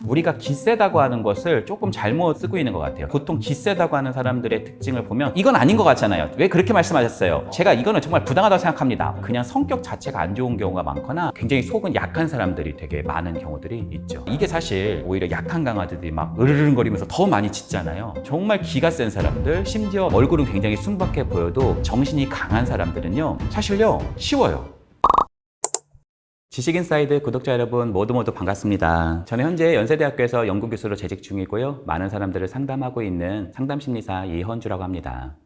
우리가 기세다고 하는 것을 조금 잘못 쓰고 있는 것 같아요. 보통 기세다고 하는 사람들의 특징을 보면 이건 아닌 것 같잖아요. 왜 그렇게 말씀하셨어요? 제가 이거는 정말 부당하다고 생각합니다. 그냥 성격 자체가 안 좋은 경우가 많거나 굉장히 속은 약한 사람들이 되게 많은 경우들이 있죠. 이게 사실 오히려 약한 강아지들이 막 으르릉거리면서 더 많이 짖잖아요. 정말 기가 센 사람들, 심지어 얼굴은 굉장히 순박해 보여도 정신이 강한 사람들은요, 사실요 쉬워요. 지식인사이드 구독자 여러분 모두 반갑습니다. 저는 현재 연세대학교에서 연구교수로 재직 중이고요. 많은 사람들을 상담하고 있는 상담심리사 이현주라고 합니다.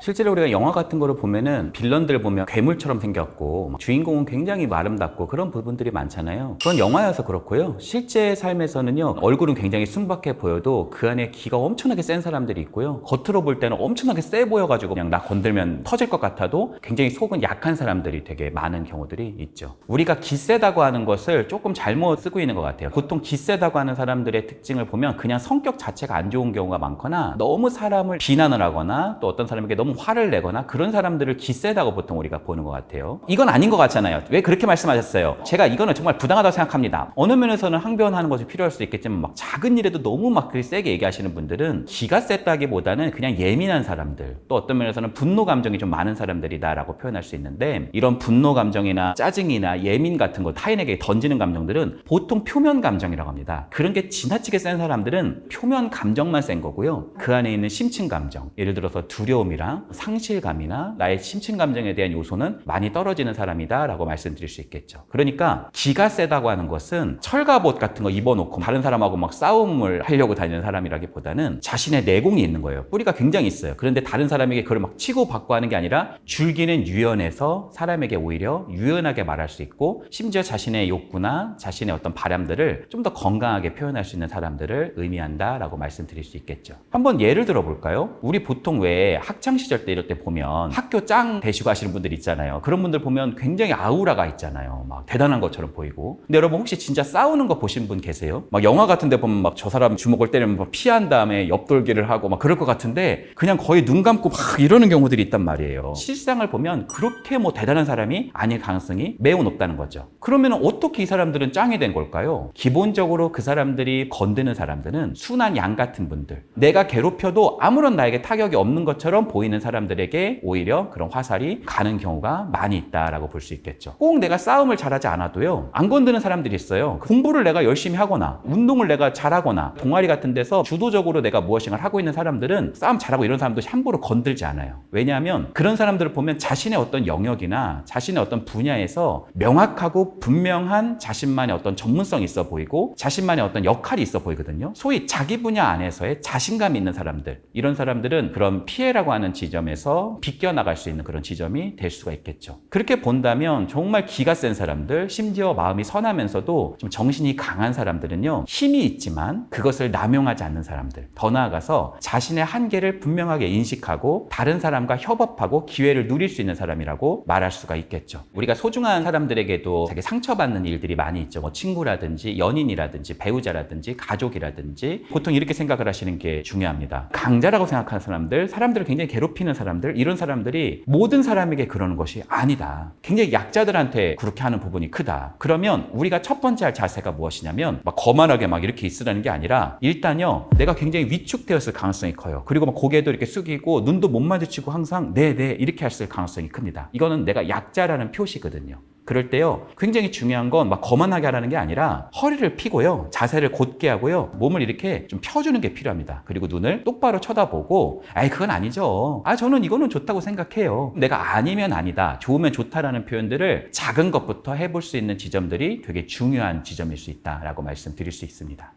실제로 우리가 영화 같은 거를 보면은 빌런들 보면 괴물처럼 생겼고 주인공은 굉장히 아름답고 그런 부분들이 많잖아요. 그건 영화여서 그렇고요. 실제 삶에서는요, 얼굴은 굉장히 순박해 보여도 그 안에 기가 엄청나게 센 사람들이 있고요. 겉으로 볼 때는 엄청나게 세 보여가지고 그냥 나 건들면 터질 것 같아도 굉장히 속은 약한 사람들이 되게 많은 경우들이 있죠. 우리가 기세다고 하는 것을 조금 잘못 쓰고 있는 것 같아요. 보통 기세다고 하는 사람들의 특징을 보면 그냥 성격 자체가 안 좋은 경우가 많거나 너무 사람을 비난을 하거나 또 어떤 사람에게 너무 화를 내거나 그런 사람들을 기세다고 보통 우리가 보는 것 같아요. 이건 아닌 것 같잖아요. 왜 그렇게 말씀하셨어요? 제가 이거는 정말 부당하다고 생각합니다. 어느 면에서는 항변하는 것이 필요할 수도 있겠지만 막 작은 일에도 너무 막 세게 얘기하시는 분들은 기가 셌다기보다는 그냥 예민한 사람들, 또 어떤 면에서는 분노 감정이 좀 많은 사람들이다라고 표현할 수 있는데, 이런 분노 감정이나 짜증이나 예민 같은 거 타인에게 던지는 감정들은 보통 표면 감정이라고 합니다. 그런 게 지나치게 센 사람들은 표면 감정만 센 거고요. 그 안에 있는 심층 감정, 예를 들어서 두려움이랑 상실감이나 나의 심층 감정에 대한 요소는 많이 떨어지는 사람이다 라고 말씀드릴 수 있겠죠. 그러니까 기가 세다고 하는 것은 철갑옷 같은 거 입어놓고 다른 사람하고 막 싸움을 하려고 다니는 사람이라기보다는 자신의 내공이 있는 거예요. 뿌리가 굉장히 있어요. 그런데 다른 사람에게 그걸 막 치고 받고 하는 게 아니라 줄기는 유연해서 사람에게 오히려 유연하게 말할 수 있고, 심지어 자신의 욕구나 자신의 어떤 바람들을 좀 더 건강하게 표현할 수 있는 사람들을 의미한다 라고 말씀드릴 수 있겠죠. 한번 예를 들어 볼까요? 우리 보통 왜 학창시절 때 이럴 때 보면 학교 짱 되시고 하시는 분들 있잖아요. 그런 분들 보면 굉장히 아우라가 있잖아요. 막 대단한 것처럼 보이고. 근데 여러분 혹시 진짜 싸우는 거 보신 분 계세요? 막 영화 같은 데 보면 막 저 사람 주먹을 때리면 막 피한 다음에 옆돌기를 하고 막 그럴 것 같은데 그냥 거의 눈 감고 막 이러는 경우들이 있단 말이에요. 실상을 보면 그렇게 뭐 대단한 사람이 아닐 가능성이 매우 높다는 거죠. 그러면 어떻게 이 사람들은 짱이 된 걸까요? 기본적으로 그 사람들이 건드는 사람들은 순한 양 같은 분들, 내가 괴롭혀도 아무런 나에게 타격이 없는 것처럼 보이는 사람들에게 오히려 그런 화살이 가는 경우가 많이 있다라고 볼 수 있겠죠. 꼭 내가 싸움을 잘하지 않아도요, 안 건드는 사람들이 있어요. 공부를 내가 열심히 하거나 운동을 내가 잘하거나 동아리 같은 데서 주도적으로 내가 무엇인가를 하고 있는 사람들은 싸움 잘하고 이런 사람도 함부로 건들지 않아요. 왜냐하면 그런 사람들을 보면 자신의 어떤 영역이나 자신의 어떤 분야에서 명확하고 분명한 자신만의 어떤 전문성이 있어 보이고 자신만의 어떤 역할이 있어 보이거든요. 소위 자기 분야 안에서의 자신감이 있는 사람들, 이런 사람들은 그런 피해라고 하는 지점에서 비껴나갈 수 있는 그런 지점이 될 수가 있겠죠. 그렇게 본다면 정말 기가 센 사람들, 심지어 마음이 선하면서도 좀 정신이 강한 사람들은요, 힘이 있지만 그것을 남용하지 않는 사람들, 더 나아가서 자신의 한계를 분명하게 인식하고 다른 사람과 협업하고 기회를 누릴 수 있는 사람이라고 말할 수가 있겠죠. 우리가 소중한 사람들에게도 되게 상처받는 일들이 많이 있죠. 뭐 친구라든지 연인이라든지 배우자라든지 가족이라든지, 보통 이렇게 생각을 하시는 게 중요합니다. 강자라고 생각하는 사람들을 굉장히 괴롭히는 사람들, 이런 사람들이 모든 사람에게 그러는 것이 아니다. 굉장히 약자들한테 그렇게 하는 부분이 크다. 그러면 우리가 첫 번째 할 자세가 무엇이냐면 막 거만하게 막 이렇게 있으라는 게 아니라, 일단요, 내가 굉장히 위축되었을 가능성이 커요. 그리고 막 고개도 이렇게 숙이고 눈도 못 마주치고 항상 네네 이렇게 했을 가능성이 큽니다. 이거는 내가 약자라는 표시거든요. 그럴 때요, 굉장히 중요한 건 막 거만하게 하라는 게 아니라 허리를 펴고요, 자세를 곧게 하고요, 몸을 이렇게 좀 펴주는 게 필요합니다. 그리고 눈을 똑바로 쳐다보고, 아이 그건 아니죠, 저는 이거는 좋다고 생각해요, 내가 아니면 아니다, 좋으면 좋다라는 표현들을 작은 것부터 해볼 수 있는 지점들이 되게 중요한 지점일 수 있다라고 말씀드릴 수 있습니다.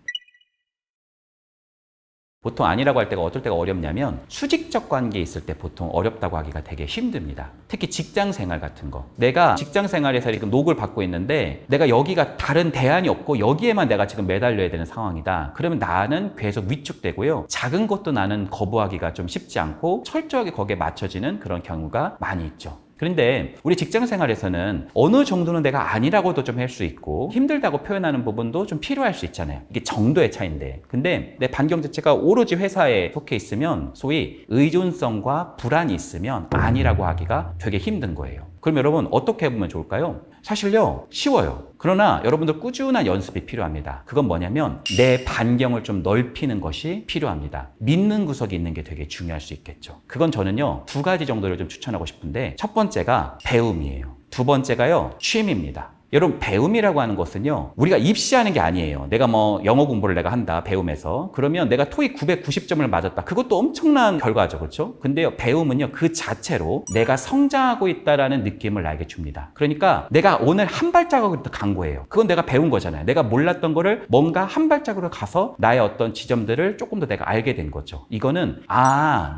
보통 아니라고 할 때가 어떨 때가 어렵냐면, 수직적 관계에 있을 때 보통 어렵다고 하기가 되게 힘듭니다. 특히 직장 생활 같은 거. 내가 직장 생활에서 지금 녹을 받고 있는데 내가 여기가 다른 대안이 없고 여기에만 내가 지금 매달려야 되는 상황이다. 그러면 나는 계속 위축되고요, 작은 것도 나는 거부하기가 좀 쉽지 않고 철저하게 거기에 맞춰지는 그런 경우가 많이 있죠. 그런데 우리 직장 생활에서는 어느 정도는 내가 아니라고도 좀 할 수 있고 힘들다고 표현하는 부분도 좀 필요할 수 있잖아요. 이게 정도의 차이인데, 근데 내 반경 자체가 오로지 회사에 속해 있으면 소위 의존성과 불안이 있으면 아니라고 하기가 되게 힘든 거예요. 그럼 여러분 어떻게 해보면 좋을까요? 사실요, 쉬워요. 그러나 여러분들 꾸준한 연습이 필요합니다. 그건 뭐냐면 내 반경을 좀 넓히는 것이 필요합니다. 믿는 구석이 있는 게 되게 중요할 수 있겠죠. 그건 저는요, 2가지 정도를 좀 추천하고 싶은데, 첫 번째가 배움이에요. 두 번째가요, 취미입니다. 여러분, 배움이라고 하는 것은요, 우리가 입시하는 게 아니에요. 내가 뭐 영어 공부를 내가 한다, 배움에서. 그러면 내가 토익 990점을 맞았다. 그것도 엄청난 결과죠. 그렇죠? 근데요, 배움은요, 그 자체로 내가 성장하고 있다라는 느낌을 나에게 줍니다. 그러니까 내가 오늘 한 발자국을 더 간 거예요. 그건 내가 배운 거잖아요. 내가 몰랐던 거를 뭔가 한 발자국으로 가서 나의 어떤 지점들을 조금 더 내가 알게 된 거죠. 이거는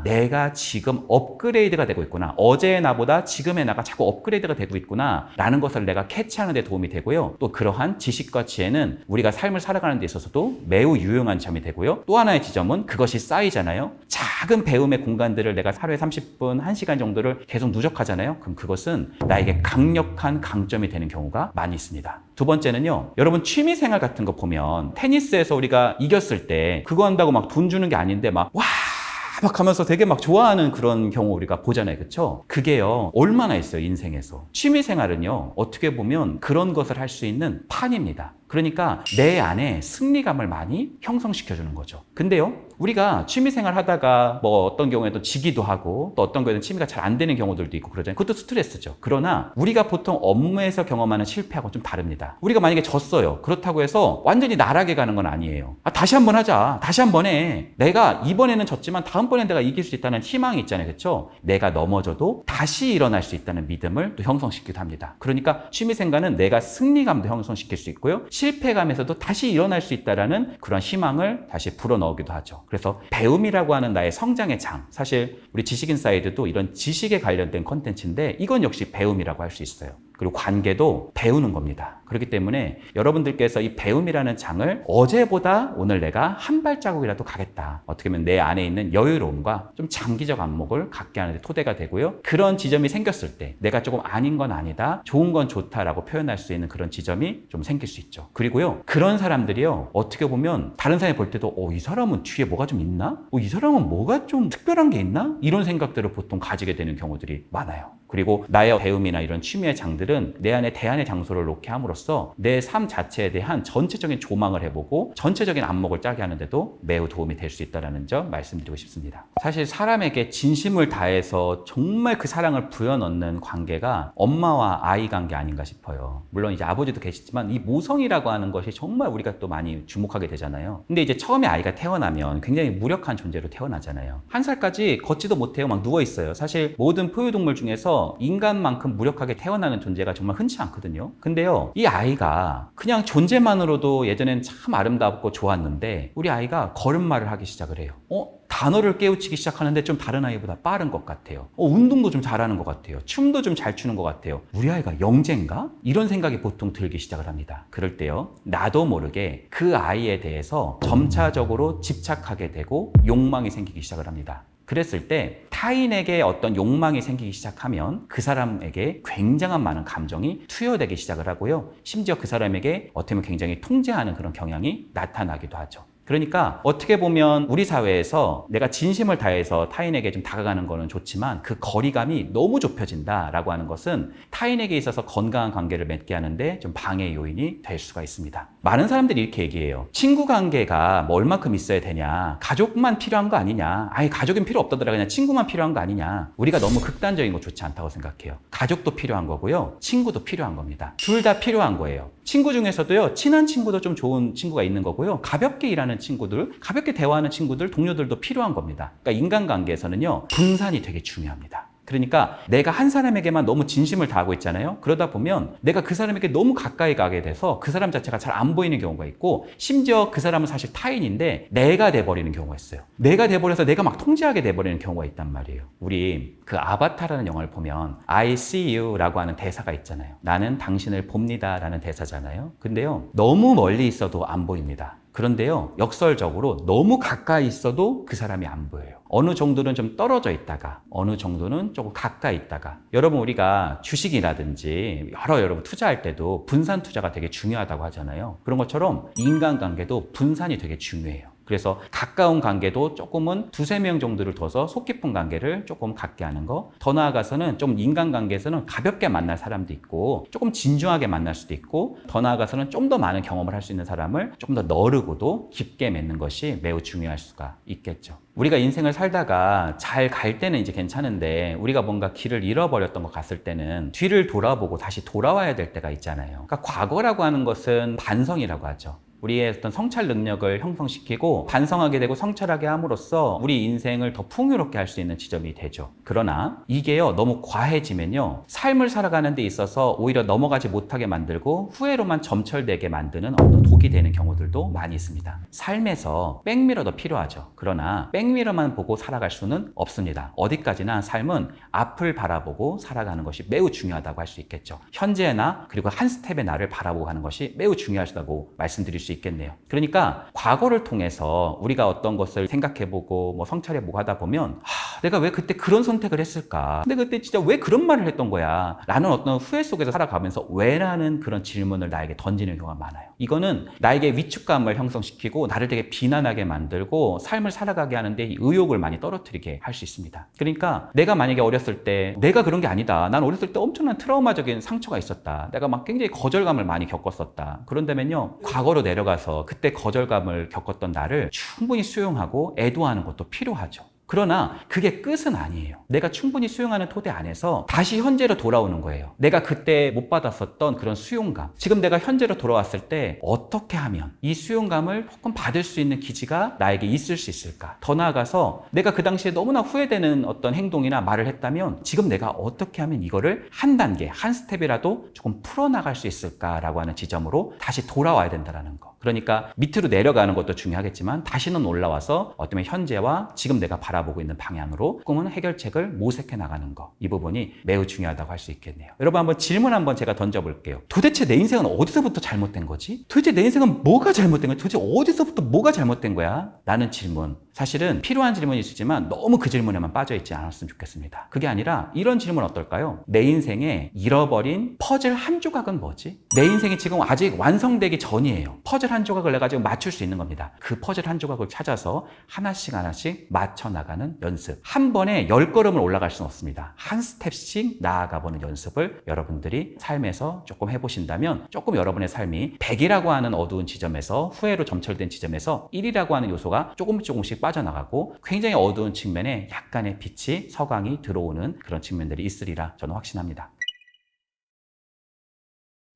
내가 지금 업그레이드가 되고 있구나. 어제의 나보다 지금의 나가 자꾸 업그레이드가 되고 있구나 라는 것을 내가 캐치하는 데 도움이 되고요. 또 그러한 지식과 지혜는 우리가 삶을 살아가는 데 있어서도 매우 유용한 점이 되고요. 또 하나의 지점은 그것이 쌓이잖아요. 작은 배움의 공간들을 내가 하루에 30분, 1시간 정도를 계속 누적하잖아요. 그럼 그것은 나에게 강력한 강점이 되는 경우가 많이 있습니다. 두 번째는요, 여러분 취미생활 같은 거 보면 테니스에서 우리가 이겼을 때 그거 한다고 막 돈 주는 게 아닌데 막 하면서 되게 막 좋아하는 그런 경우 우리가 보잖아요. 그렇죠? 그게요, 얼마나 있어요, 인생에서. 취미생활은요, 어떻게 보면 그런 것을 할 수 있는 판입니다. 그러니까 내 안에 승리감을 많이 형성시켜주는 거죠. 근데요, 우리가 취미생활 하다가 뭐 어떤 경우에도 지기도 하고 또 어떤 경우에는 취미가 잘 안 되는 경우들도 있고 그러잖아요. 그것도 스트레스죠. 그러나 우리가 보통 업무에서 경험하는 실패하고 좀 다릅니다. 우리가 만약에 졌어요. 그렇다고 해서 완전히 나락에 가는 건 아니에요. 다시 한번 하자. 다시 한번 해. 내가 이번에는 졌지만 다음번엔 내가 이길 수 있다는 희망이 있잖아요. 그렇죠? 내가 넘어져도 다시 일어날 수 있다는 믿음을 또 형성시키기도 합니다. 그러니까 취미생활은 내가 승리감도 형성시킬 수 있고요. 실패감에서도 다시 일어날 수 있다는 그런 희망을 다시 불어넣기도 하죠. 그래서 배움이라고 하는 나의 성장의 장, 사실 우리 지식인사이드도 이런 지식에 관련된 컨텐츠인데 이건 역시 배움이라고 할 수 있어요. 그리고 관계도 배우는 겁니다. 그렇기 때문에 여러분들께서 이 배움이라는 장을 어제보다 오늘 내가 한 발자국이라도 가겠다. 어떻게 보면 내 안에 있는 여유로움과 좀 장기적 안목을 갖게 하는 데 토대가 되고요. 그런 지점이 생겼을 때 내가 조금 아닌 건 아니다, 좋은 건 좋다라고 표현할 수 있는 그런 지점이 좀 생길 수 있죠. 그리고요, 그런 사람들이요, 어떻게 보면 다른 사람이 볼 때도 이 사람은 뒤에 뭐가 좀 있나? 이 사람은 뭐가 좀 특별한 게 있나? 이런 생각들을 보통 가지게 되는 경우들이 많아요. 그리고 나의 배움이나 이런 취미의 장들은 내 안에 대안의 장소를 놓게 함으로써 내 삶 자체에 대한 전체적인 조망을 해보고 전체적인 안목을 짜게 하는데도 매우 도움이 될 수 있다는 점 말씀드리고 싶습니다. 사실 사람에게 진심을 다해서 정말 그 사랑을 부여넣는 관계가 엄마와 아이 관계 아닌가 싶어요. 물론 이제 아버지도 계시지만 이 모성이라고 하는 것이 정말 우리가 또 많이 주목하게 되잖아요. 근데 이제 처음에 아이가 태어나면 굉장히 무력한 존재로 태어나잖아요. 1살까지 걷지도 못해요. 막 누워있어요. 사실 모든 포유동물 중에서 인간만큼 무력하게 태어나는 존재가 정말 흔치 않거든요. 근데요, 이 아이가 그냥 존재만으로도 예전엔 참 아름답고 좋았는데 우리 아이가 걸음마를 하기 시작을 해요. 단어를 깨우치기 시작하는데 좀 다른 아이보다 빠른 것 같아요. 운동도 좀 잘하는 것 같아요. 춤도 좀 잘 추는 것 같아요. 우리 아이가 영재인가? 이런 생각이 보통 들기 시작을 합니다. 그럴 때요, 나도 모르게 그 아이에 대해서 점차적으로 집착하게 되고 욕망이 생기기 시작을 합니다. 그랬을 때 타인에게 어떤 욕망이 생기기 시작하면 그 사람에게 굉장한 많은 감정이 투여되기 시작을 하고요. 심지어 그 사람에게 어떻게 보면 굉장히 통제하는 그런 경향이 나타나기도 하죠. 그러니까 어떻게 보면 우리 사회에서 내가 진심을 다해서 타인에게 좀 다가가는 거는 좋지만 그 거리감이 너무 좁혀진다라고 하는 것은 타인에게 있어서 건강한 관계를 맺게 하는데 좀 방해 요인이 될 수가 있습니다. 많은 사람들이 이렇게 얘기해요. 친구 관계가 뭐 얼만큼 있어야 되냐, 가족만 필요한 거 아니냐, 아예 가족은 필요 없다더라, 그냥 친구만 필요한 거 아니냐. 우리가 너무 극단적인 거 좋지 않다고 생각해요. 가족도 필요한 거고요, 친구도 필요한 겁니다. 둘 다 필요한 거예요. 친구 중에서도요, 친한 친구도 좀 좋은 친구가 있는 거고요, 가볍게 일하는 친구들, 가볍게 대화하는 친구들, 동료들도 필요한 겁니다. 그러니까 인간관계에서는요, 분산이 되게 중요합니다. 그러니까 내가 한 사람에게만 너무 진심을 다하고 있잖아요. 그러다 보면 내가 그 사람에게 너무 가까이 가게 돼서 그 사람 자체가 잘 안 보이는 경우가 있고, 심지어 그 사람은 사실 타인인데 내가 돼버리는 경우가 있어요. 내가 돼버려서 내가 막 통제하게 돼버리는 경우가 있단 말이에요. 우리 그 아바타라는 영화를 보면 I see you 라고 하는 대사가 있잖아요. 나는 당신을 봅니다 라는 대사잖아요. 근데요, 너무 멀리 있어도 안 보입니다. 그런데요, 역설적으로 너무 가까이 있어도 그 사람이 안 보여요. 어느 정도는 좀 떨어져 있다가 어느 정도는 조금 가까이 있다가. 여러분, 우리가 주식이라든지 여러분 투자할 때도 분산 투자가 되게 중요하다고 하잖아요. 그런 것처럼 인간관계도 분산이 되게 중요해요. 그래서 가까운 관계도 조금은 두세 명 정도를 둬서 속 깊은 관계를 조금 갖게 하는 거. 더 나아가서는 좀 인간관계에서는 가볍게 만날 사람도 있고 조금 진중하게 만날 수도 있고 더 나아가서는 좀 더 많은 경험을 할 수 있는 사람을 조금 더 너르고도 깊게 맺는 것이 매우 중요할 수가 있겠죠. 우리가 인생을 살다가 잘 갈 때는 이제 괜찮은데 우리가 뭔가 길을 잃어버렸던 것 같을 때는 뒤를 돌아보고 다시 돌아와야 될 때가 있잖아요. 그러니까 과거라고 하는 것은 반성이라고 하죠. 우리의 어떤 성찰 능력을 형성시키고 반성하게 되고 성찰하게 함으로써 우리 인생을 더 풍요롭게 할 수 있는 지점이 되죠. 그러나 이게요, 너무 과해지면요, 삶을 살아가는 데 있어서 오히려 넘어가지 못하게 만들고 후회로만 점철되게 만드는 어떤 독이 되는 경우들도 많이 있습니다. 삶에서 백미러도 필요하죠. 그러나 백미러만 보고 살아갈 수는 없습니다. 어디까지나 삶은 앞을 바라보고 살아가는 것이 매우 중요하다고 할 수 있겠죠. 현재의 나 그리고 한 스텝의 나를 바라보고 하는 것이 매우 중요하다고 말씀드릴 수 있겠네요. 그러니까 과거를 통해서 우리가 어떤 것을 생각해보고 뭐 성찰해보고 하다 보면 내가 왜 그때 그런 선택을 했을까? 근데 그때 진짜 왜 그런 말을 했던 거야? 라는 어떤 후회 속에서 살아가면서 왜라는 그런 질문을 나에게 던지는 경우가 많아요. 이거는 나에게 위축감을 형성시키고 나를 되게 비난하게 만들고 삶을 살아가게 하는데 이 의욕을 많이 떨어뜨리게 할 수 있습니다. 그러니까 내가 만약에 어렸을 때 내가 그런 게 아니다. 난 어렸을 때 엄청난 트라우마적인 상처가 있었다. 내가 막 굉장히 거절감을 많이 겪었었다. 그런다면요, 과거로 내려가서 그때 거절감을 겪었던 나를 충분히 수용하고 애도하는 것도 필요하죠. 그러나 그게 끝은 아니에요. 내가 충분히 수용하는 토대 안에서 다시 현재로 돌아오는 거예요. 내가 그때 못 받았었던 그런 수용감, 지금 내가 현재로 돌아왔을 때 어떻게 하면 이 수용감을 조금 받을 수 있는 기지가 나에게 있을 수 있을까? 더 나아가서 내가 그 당시에 너무나 후회되는 어떤 행동이나 말을 했다면 지금 내가 어떻게 하면 이거를 한 단계, 한 스텝이라도 조금 풀어나갈 수 있을까라고 하는 지점으로 다시 돌아와야 된다는 거. 그러니까 밑으로 내려가는 것도 중요하겠지만 다시는 올라와서 어쩌면 현재와 지금 내가 바라보고 있는 방향으로 조금은 해결책을 모색해 나가는 거, 이 부분이 매우 중요하다고 할 수 있겠네요. 여러분, 한번 질문 한번 제가 던져볼게요. 도대체 내 인생은 어디서부터 잘못된 거지? 도대체 내 인생은 뭐가 잘못된 거야? 도대체 어디서부터 뭐가 잘못된 거야? 라는 질문, 사실은 필요한 질문일 수 있지만 너무 그 질문에만 빠져있지 않았으면 좋겠습니다. 그게 아니라 이런 질문 어떨까요? 내 인생에 잃어버린 퍼즐 한 조각은 뭐지? 내 인생이 지금 아직 완성되기 전이에요. 퍼즐 한 조각을 내가 지금 맞출 수 있는 겁니다. 그 퍼즐 한 조각을 찾아서 하나씩 하나씩 맞춰 나가는 연습. 한 번에 10걸음을 올라갈 수는 없습니다. 한 스텝씩 나아가보는 연습을 여러분들이 삶에서 조금 해보신다면 조금 여러분의 삶이 100이라고 하는 어두운 지점에서 후회로 점철된 지점에서 1이라고 하는 요소가 조금씩 빠져나가고 굉장히 어두운 측면에 약간의 빛이, 서광이 들어오는 그런 측면들이 있으리라 저는 확신합니다.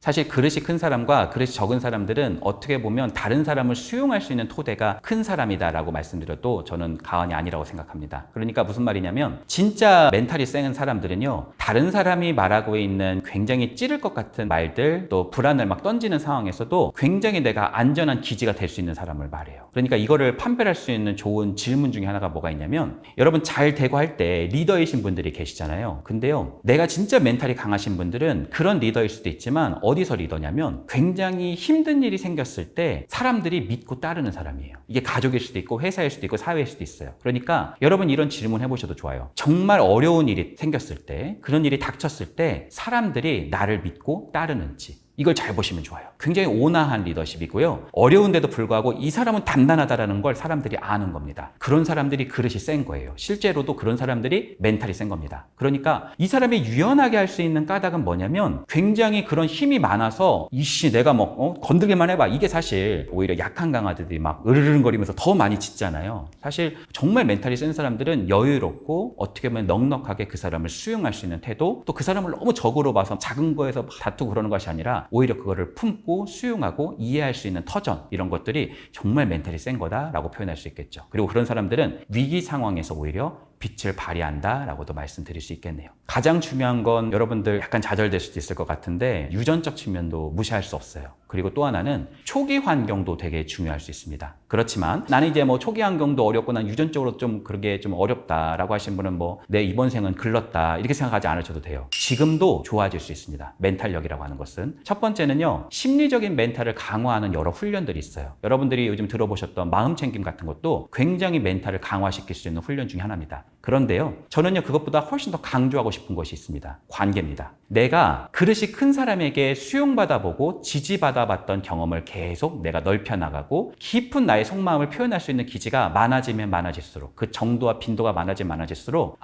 사실 그릇이 큰 사람과 그릇이 적은 사람들은 어떻게 보면 다른 사람을 수용할 수 있는 토대가 큰 사람이다라고 말씀드려도 저는 과언이 아니라고 생각합니다. 그러니까 무슨 말이냐면 진짜 멘탈이 센 사람들은요, 다른 사람이 말하고 있는 굉장히 찌를 것 같은 말들, 또 불안을 막 던지는 상황에서도 굉장히 내가 안전한 기지가 될 수 있는 사람을 말해요. 그러니까 이거를 판별할 수 있는 좋은 질문 중에 하나가 뭐가 있냐면, 여러분 잘 되고 할 때 리더이신 분들이 계시잖아요. 근데요, 내가 진짜 멘탈이 강하신 분들은 그런 리더일 수도 있지만 어디서 리더냐면 굉장히 힘든 일이 생겼을 때 사람들이 믿고 따르는 사람이에요. 이게 가족일 수도 있고 회사일 수도 있고 사회일 수도 있어요. 그러니까 여러분 이런 질문 해보셔도 좋아요. 정말 어려운 일이 생겼을 때, 그런 일이 닥쳤을 때 사람들이 나를 믿고 따르는지, 이걸 잘 보시면 좋아요. 굉장히 온화한 리더십이고요. 어려운데도 불구하고 이 사람은 단단하다라는 걸 사람들이 아는 겁니다. 그런 사람들이 그릇이 센 거예요. 실제로도 그런 사람들이 멘탈이 센 겁니다. 그러니까 이 사람이 유연하게 할 수 있는 까닭은 뭐냐면, 굉장히 그런 힘이 많아서 이씨 내가 뭐 건들기만 해봐, 이게 사실 오히려 약한 강아지들이 막 으르르거리면서 더 많이 짖잖아요. 사실 정말 멘탈이 센 사람들은 여유롭고 어떻게 보면 넉넉하게 그 사람을 수용할 수 있는 태도, 또 그 사람을 너무 적으로 봐서 작은 거에서 다투고 그러는 것이 아니라 오히려 그거를 품고 수용하고 이해할 수 있는 터전, 이런 것들이 정말 멘탈이 센 거다라고 표현할 수 있겠죠. 그리고 그런 사람들은 위기 상황에서 오히려 빛을 발휘한다라고도 말씀드릴 수 있겠네요. 가장 중요한 건 여러분들 약간 좌절될 수도 있을 것 같은데 유전적 측면도 무시할 수 없어요. 그리고 또 하나는 초기 환경도 되게 중요할 수 있습니다. 그렇지만 나는 이제 뭐 초기 환경도 어렵고 난 유전적으로 좀 그러게 좀 어렵다라고 하신 분은 뭐 내 이번 생은 글렀다 이렇게 생각하지 않으셔도 돼요. 지금도 좋아질 수 있습니다. 멘탈력이라고 하는 것은. 첫 번째는요, 심리적인 멘탈을 강화하는 여러 훈련들이 있어요. 여러분들이 요즘 들어보셨던 마음챙김 같은 것도 굉장히 멘탈을 강화시킬 수 있는 훈련 중에 하나입니다. 그런데요, 저는요 그것보다 훨씬 더 강조하고 싶은 것이 있습니다. 관계입니다. 내가 그릇이 큰 사람에게 수용받아 보고 지지받아 봤던 경험을 계속 내가 넓혀 나가고 깊은 나의 속마음을 표현할 수 있는 기지가 많아지면 많아질수록, 그 정도와 빈도가 많아지면 많아질수록,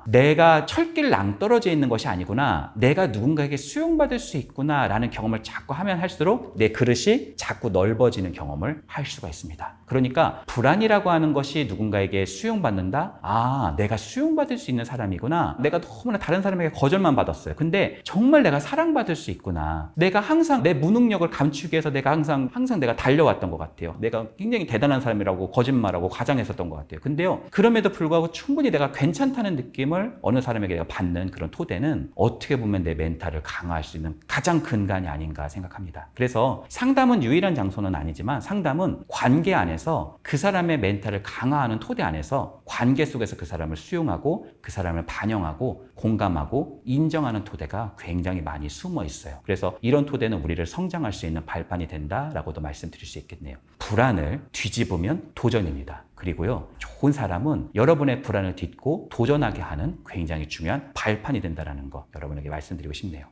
내가 철길 낭떠러져 있는 것이 아니구나, 내가 누군가에게 수용받을 수 있구나 라는 경험을 자꾸 하면 할수록 내 그릇이 자꾸 넓어지는 경험을 할 수가 있습니다. 그러니까 불안이라고 하는 것이 누군가에게 수용받는다? 내가 수용받을 수 있는 사람이구나, 내가 너무나 다른 사람에게 거절만 받았어요. 근데 정말 내가 사랑받을 수 있구나, 내가 항상 내 무능력을 감추기 위해서 내가 항상 내가 달려왔던 것 같아요. 내가 굉장히 대단한 사람이라고 거짓말하고 과장했었던 것 같아요. 근데요, 그럼에도 불구하고 충분히 내가 괜찮다는 느낌을 어느 사람에게 내가 받는 그런 토대는 어떻게 보면 내 멘탈을 강화할 수 있는 가장 근간이 아닌가 생각합니다. 그래서 상담은 유일한 장소는 아니지만 상담은 관계 안에서 그 사람의 멘탈을 강화하는 토대 안에서 관계 속에서 그 사람을 수용하고 그 사람을 반영하고 공감하고 인정하는 토대가 굉장히 많이 숨어 있어요. 그래서 이런 토대는 우리를 성장할 수 있는 발판이 된다라고도 말씀드릴 수 있겠네요. 불안을 뒤집으면 도전입니다. 그리고요, 좋은 사람은 여러분의 불안을 딛고 도전하게 하는 굉장히 중요한 발판이 된다는 거 여러분에게 말씀드리고 싶네요.